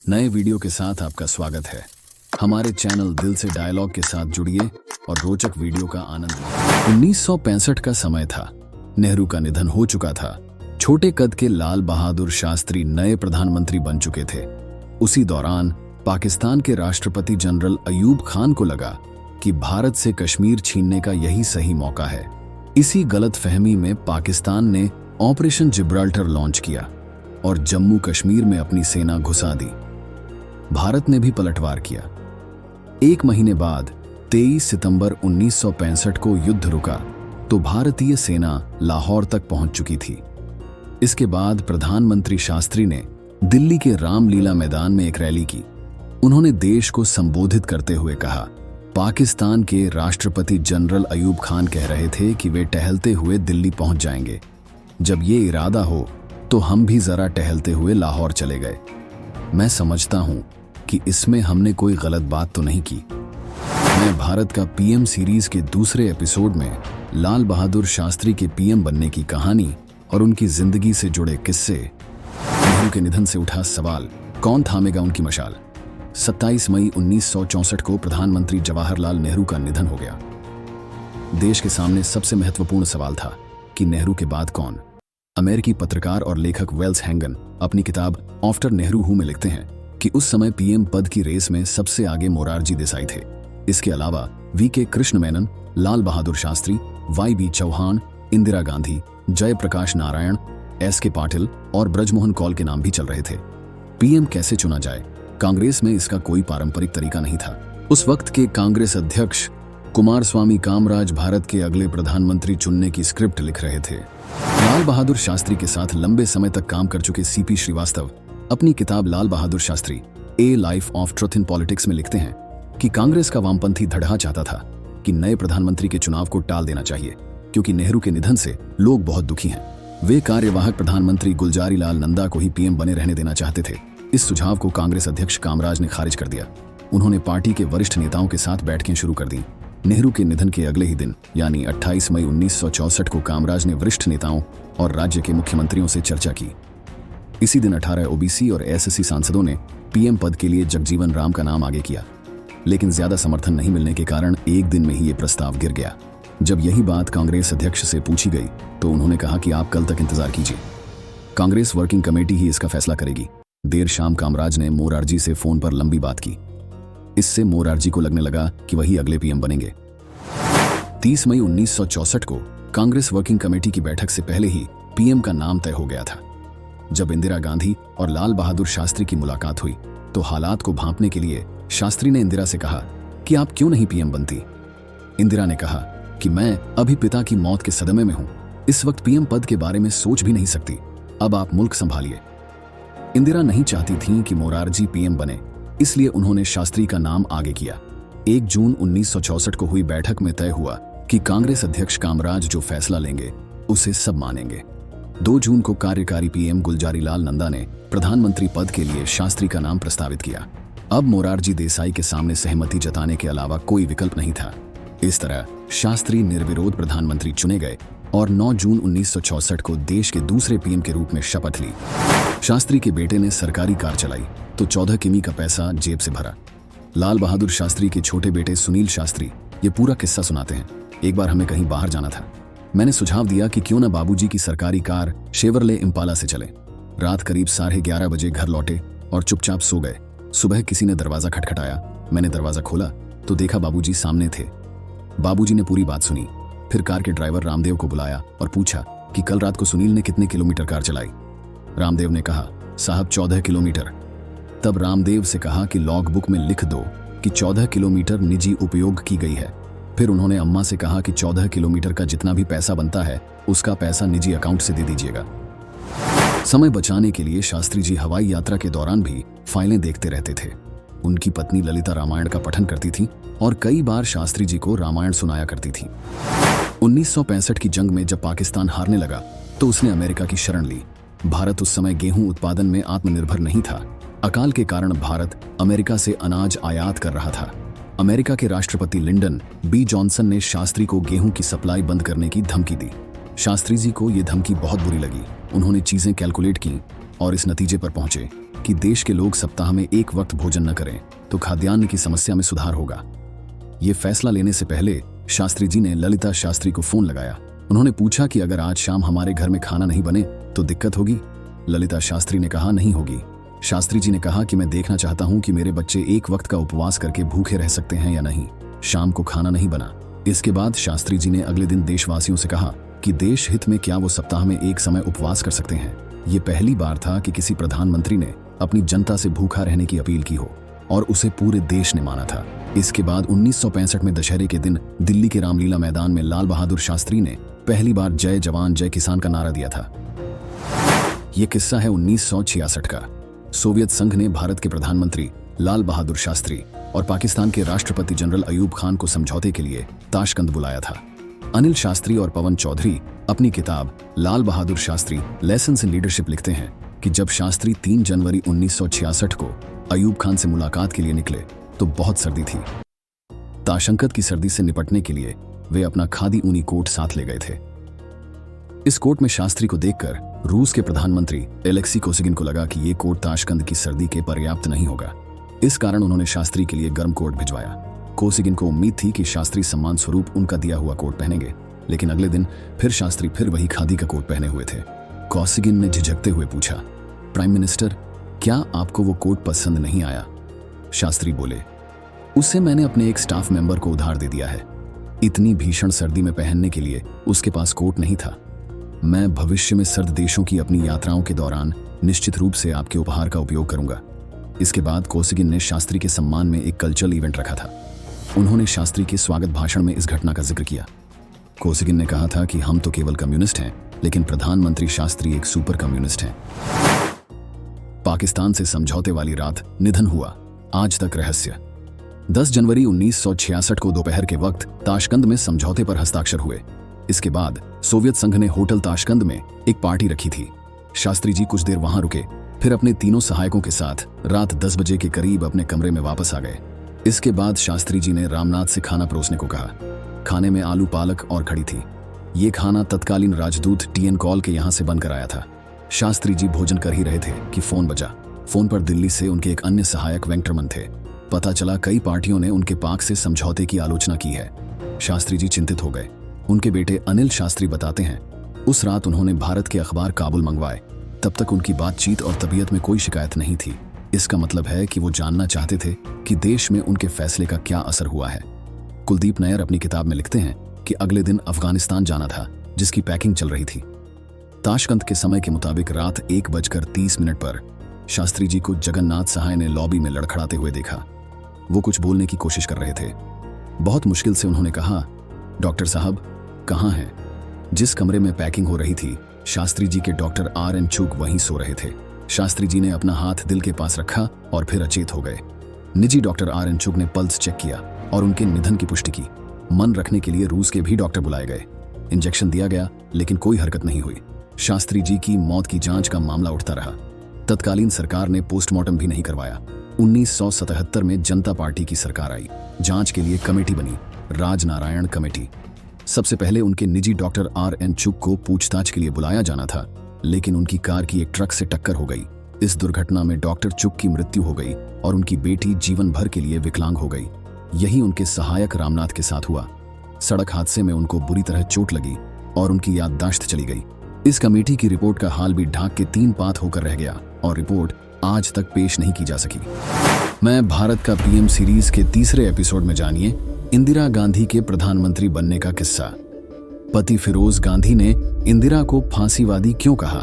नए वीडियो के साथ आपका स्वागत है। हमारे चैनल दिल से डायलॉग के साथ जुड़िए और रोचक वीडियो का आनंद लीजिए। 1965 का समय था। नेहरू का निधन हो चुका था। छोटे कद के लाल बहादुर शास्त्री नए प्रधानमंत्री बन चुके थे। उसी दौरान पाकिस्तान के राष्ट्रपति जनरल अयूब खान को लगा कि भारत से कश्मीर छीनने का यही सही मौका है। इसी गलतफहमी में पाकिस्तान ने ऑपरेशन जिब्राल्टर लॉन्च किया और जम्मू कश्मीर में अपनी सेना घुसा दी। भारत ने भी पलटवार किया। एक महीने बाद 23 सितंबर 1965 को युद्ध रुका तो भारतीय सेना लाहौर तक पहुंच चुकी थी। इसके बाद प्रधानमंत्री शास्त्री ने दिल्ली के रामलीला मैदान में एक रैली की। उन्होंने देश को संबोधित करते हुए कहा, पाकिस्तान के राष्ट्रपति जनरल अयूब खान कह रहे थे कि वे टहलते हुए दिल्ली पहुंच जाएंगे। जब ये इरादा हो तो हम भी जरा टहलते हुए लाहौर चले गए। मैं समझता हूं कि इसमें हमने कोई गलत बात तो नहीं की। मैं भारत का पीएम सीरीज के दूसरे एपिसोड में लाल बहादुर शास्त्री के पीएम बनने की कहानी और उनकी जिंदगी से जुड़े किस्से, नेहरू के निधन से उठा सवाल, कौन थामेगा उनकी मशाल। 27 मई 1964 को प्रधानमंत्री जवाहरलाल नेहरू का निधन हो गया। देश के सामने सबसे महत्वपूर्ण सवाल था कि नेहरू के बाद कौन। अमेरिकी पत्रकार और लेखक वेल्स हैंगन अपनी किताब आफ्टर नेहरू हू में लिखते हैं कि उस समय पीएम पद की रेस में सबसे आगे मोरारजी देसाई थे। इसके अलावा वीके कृष्ण मेनन, लाल बहादुर शास्त्री, वाई.बी. चौहान, इंदिरा गांधी, जयप्रकाश नारायण, एस.के. पाटिल और ब्रजमोहन कौल के नाम भी चल रहे थे। पीएम कैसे चुना जाए, कांग्रेस में इसका कोई पारंपरिक तरीका नहीं था। उस वक्त के कांग्रेस अध्यक्ष कुमारस्वामी कामराज भारत के अगले प्रधानमंत्री चुनने की स्क्रिप्ट लिख रहे थे। लाल बहादुर शास्त्री के साथ लंबे समय तक काम कर चुके सीपी श्रीवास्तव अपनी किताब Lal Bahadur Shastri a life of truth in politics में लिखते हैं कि कांग्रेस का वामपंथी धड़ा चाहता था कि नए प्रधानमंत्री के चुनाव को टाल देना चाहिए, क्योंकि नेहरू के निधन से लोग बहुत दुखी हैं। वे कार्यवाहक प्रधानमंत्री गुलजारी लाल नंदा को ही पीएम बने रहने देना चाहते थे। इस सुझाव को कांग्रेस अध्यक्ष कामराज ने खारिज कर दिया। उन्होंने पार्टी के वरिष्ठ नेताओं के साथ बैठकें शुरू कर दी। नेहरू के निधन के अगले ही दिन यानी 28 मई 1964 को कामराज ने वरिष्ठ नेताओं और राज्य के मुख्यमंत्रियों से चर्चा की। इसी दिन 18 ओबीसी और एसएससी सांसदों ने पीएम पद के लिए जगजीवन राम का नाम आगे किया, लेकिन ज्यादा समर्थन नहीं मिलने के कारण एक दिन में ही ये प्रस्ताव गिर गया। जब यही बात कांग्रेस अध्यक्ष से पूछी गई तो उन्होंने कहा कि आप कल तक इंतजार कीजिए, कांग्रेस वर्किंग कमेटी ही इसका फैसला करेगी। देर शाम कामराज ने मोरारजी से फोन पर लंबी बात की। इससे मोरारजी को लगने लगा कि वही अगले पीएम बनेंगे। 30 मई 1964 को कांग्रेस वर्किंग कमेटी की बैठक से पहले ही पीएम का नाम तय हो गया था। जब इंदिरा गांधी और लाल बहादुर शास्त्री की मुलाकात हुई तो हालात को भांपने के लिए शास्त्री ने इंदिरा से कहा कि आप क्यों नहीं पीएम बनती। इंदिरा ने कहा कि मैं अभी पिता की मौत के सदमे में हूं, इस वक्त पीएम पद के बारे में सोच भी नहीं सकती, अब आप मुल्क संभालिए। इंदिरा नहीं चाहती थीं कि मोरारजी पीएम बने, इसलिए उन्होंने शास्त्री का नाम आगे किया। 1 जून 1964 को हुई बैठक में तय हुआ कि कांग्रेस अध्यक्ष कामराज जो फैसला लेंगे उसे सब मानेंगे। 2 जून को कार्यकारी पीएम गुलजारी लाल नंदा ने प्रधानमंत्री पद के लिए शास्त्री का नाम प्रस्तावित किया। अब मोरारजी देसाई के सामने सहमति जताने के अलावा कोई विकल्प नहीं था। इस तरह शास्त्री निर्विरोध प्रधानमंत्री चुने गए और 9 जून 1964 को देश के दूसरे पीएम के रूप में शपथ ली। शास्त्री के बेटे ने सरकारी कार चलाई तो 14 किमी का पैसा जेब से भरा। लाल बहादुर शास्त्री के छोटे बेटे सुनील शास्त्री ये पूरा किस्सा सुनाते हैं। एक बार हमें कहीं बाहर जाना था। मैंने सुझाव दिया कि क्यों न बाबूजी की सरकारी कार शेवरले इम्पाला से चले। रात करीब 11:30 बजे घर लौटे और चुपचाप सो गए। सुबह किसी ने दरवाजा खटखटाया। मैंने दरवाजा खोला तो देखा बाबूजी सामने थे। बाबूजी ने पूरी बात सुनी, फिर कार के ड्राइवर रामदेव को बुलाया और पूछा कि कल रात को सुनील ने कितने किलोमीटर कार चलाई। रामदेव ने कहा, साहब 14 किलोमीटर। तब रामदेव से कहा कि लॉग बुक में लिख दो कि 14 किलोमीटर निजी उपयोग की गई है। फिर उन्होंने अम्मा से कहा कि 14 किलोमीटर का जितना भी पैसा बनता है उसका पैसा निजी अकाउंट से दे दीजिएगा। समय बचाने के लिए शास्त्री जी हवाई यात्रा के दौरान भी फाइलें देखते रहते थे। उनकी पत्नी ललिता रामायण का पठन करती थी और कई बार शास्त्री जी को रामायण सुनाया करती थी। 1965 की जंग में जब पाकिस्तान हारने लगा तो उसने अमेरिका की शरण ली। भारत उस समय गेहूं उत्पादन में आत्मनिर्भर नहीं था। अकाल के कारण भारत अमेरिका से अनाज आयात कर रहा था। अमेरिका के राष्ट्रपति लिंडन बी जॉनसन ने शास्त्री को गेहूं की सप्लाई बंद करने की धमकी दी। शास्त्री जी को यह धमकी बहुत बुरी लगी। उन्होंने चीजें कैलकुलेट की और इस नतीजे पर पहुंचे कि देश के लोग सप्ताह में एक वक्त भोजन न करें तो खाद्यान्न की समस्या में सुधार होगा। ये फैसला लेने से पहले शास्त्री जी ने ललिता शास्त्री को फोन लगाया। उन्होंने पूछा कि अगर आज शाम हमारे घर में खाना नहीं बने तो दिक्कत होगी। ललिता शास्त्री ने कहा नहीं होगी। शास्त्री जी ने कहा कि मैं देखना चाहता हूं कि मेरे बच्चे एक वक्त का उपवास करके भूखे रह सकते हैं या नहीं। शाम को खाना नहीं बना। इसके बाद शास्त्री जी ने अगले दिन देशवासियों से कहा कि देश हित में क्या वो सप्ताह में एक समय उपवास कर सकते हैं। ये पहली बार था कि किसी प्रधानमंत्री ने अपनी जनता से भूखा रहने की अपील की हो और उसे पूरे देश ने माना था। इसके बाद 1965 में दशहरे के दिन दिल्ली के रामलीला मैदान में लाल बहादुर शास्त्री ने पहली बार जय जवान जय किसान का नारा दिया था। यह किस्सा है 1966 का। सोवियत संघ ने भारत के प्रधानमंत्री लाल बहादुर शास्त्री और पाकिस्तान के राष्ट्रपति जनरल अयूब खान को समझौते के लिए ताशकंद बुलाया था। अनिल शास्त्री और पवन चौधरी अपनी किताब Lal Bahadur Shastri lessons in leadership लिखते हैं कि जब शास्त्री 3 जनवरी 1966 को अयूब खान से मुलाकात के लिए निकले तो बहुत सर्दी थी। ताशकंद की सर्दी से निपटने के लिए वे अपना खादी ऊनी कोट साथ ले गए थे। इस कोट में शास्त्री को देखकर रूस के प्रधानमंत्री एलेक्सी कोसिगिन को लगा कि ये कोट ताशकंद की सर्दी के पर्याप्त नहीं होगा। इस कारण उन्होंने शास्त्री के लिए गर्म कोट भिजवाया। कोसिगिन को उम्मीद थी कि शास्त्री सम्मान स्वरूप उनका दिया हुआ कोट पहनेंगे, लेकिन अगले दिन फिर शास्त्री फिर वही खादी का कोट पहने हुए थे। कोसिगिन ने झिझकते हुए पूछा, प्राइम मिनिस्टर, क्या आपको वो कोट पसंद नहीं आया? शास्त्री बोले, उसे मैंने अपने एक स्टाफ मेंबर को उधार दे दिया है। इतनी भीषण सर्दी में पहनने के लिए उसके पास कोट नहीं था। मैं भविष्य में सर्द देशों की अपनी यात्राओं के दौरान निश्चित रूप से आपके उपहार का उपयोग करूंगा। इसके बाद कोसिगिन ने शास्त्री के सम्मान में एक कल्चरल इवेंट रखा था। उन्होंने शास्त्री के स्वागत भाषण में इस घटना का जिक्र किया। कोसिगिन ने कहा था कि हम तो केवल कम्युनिस्ट हैं, लेकिन प्रधानमंत्री शास्त्री एक सुपर कम्युनिस्ट हैं। पाकिस्तान से समझौते वाली रात निधन हुआ, आज तक रहस्य। 10 जनवरी 1966 को दोपहर के वक्त ताशकंद में समझौते पर हस्ताक्षर हुए। इसके बाद सोवियत संघ ने होटल ताशकंद में एक पार्टी रखी थी। शास्त्री जी कुछ देर वहां रुके, फिर अपने तीनों सहायकों के साथ रात 10 बजे के करीब अपने कमरे में वापस आ गए। इसके बाद शास्त्री जी ने रामनाथ से खाना परोसने को कहा। खाने में आलू पालक और कढ़ी थी। ये खाना तत्कालीन राजदूत टीएन कॉल के यहाँ से बनकर आया था। शास्त्री जी भोजन कर ही रहे थे कि फोन बजा। फोन पर दिल्ली से उनके एक अन्य सहायक वेंकटरमन थे। पता चला कई पार्टियों ने उनके पाक से समझौते की आलोचना की है। शास्त्री जी चिंतित हो गए। उनके बेटे अनिल शास्त्री बताते हैं, उस रात उन्होंने भारत के अखबार काबुल मंगवाए। तब तक उनकी बातचीत और तबीयत में कोई शिकायत नहीं थी। इसका मतलब है कि वो जानना चाहते थे कि देश में उनके फैसले का क्या असर हुआ है। कुलदीप नैयर अपनी किताब में लिखते हैं कि अगले दिन अफगानिस्तान जाना था, जिसकी पैकिंग चल रही थी। ताशकंद के समय के मुताबिक रात 1:30 पर शास्त्री जी को जगन्नाथ सहाय ने लॉबी में लड़खड़ाते हुए देखा। वो कुछ बोलने की कोशिश कर रहे थे। बहुत मुश्किल से उन्होंने कहा, डॉक्टर साहब कहाँ हैं? जिस कमरे में पैकिंग हो रही थी, शास्त्री जी के डॉक्टर आर.एन. चुग वहीं सो रहे थे। शास्त्री जी ने अपना हाथ दिल के पास रखा और फिर अचेत हो गए। निजी डॉक्टर आर.एन. चुग ने पल्स चेक किया और उनके निधन की पुष्टि की। मन रखने के लिए रूस के भी डॉक्टर बुलाए गए। इंजेक्शन दिया गया, लेकिन कोई हरकत नहीं हुई। शास्त्री जी की मौत की जांच का मामला उठता रहा। तत्कालीन सरकार ने पोस्टमार्टम भी नहीं करवाया। 1977 में जनता पार्टी की सरकार आई। जांच के लिए कमेटी बनी, राजनारायण कमेटी। सबसे पहले उनके निजी डॉक्टर आर.एन. चुग को पूछताछ के लिए बुलाया जाना था, लेकिन उनकी कार की एक ट्रक से टक्कर हो गई। इस दुर्घटना में डॉक्टर चुग की मृत्यु हो गई और उनकी बेटी जीवन भर के लिए विकलांग हो गई। यही उनके सहायक रामनाथ के साथ हुआ। सड़क हादसे में उनको बुरी तरह चोट लगी और उनकी याददाश्त चली गई। इस कमेटी की रिपोर्ट का हाल भी ढाक के 3 पात होकर रह गया और रिपोर्ट आज तक पेश नहीं की जा सकी। मैं भारत का पीएम सीरीज के तीसरे एपिसोड में जानिए इंदिरा गांधी के प्रधानमंत्री बनने का किस्सा। पति फिरोज गांधी ने इंदिरा को फांसीवादी क्यों कहा?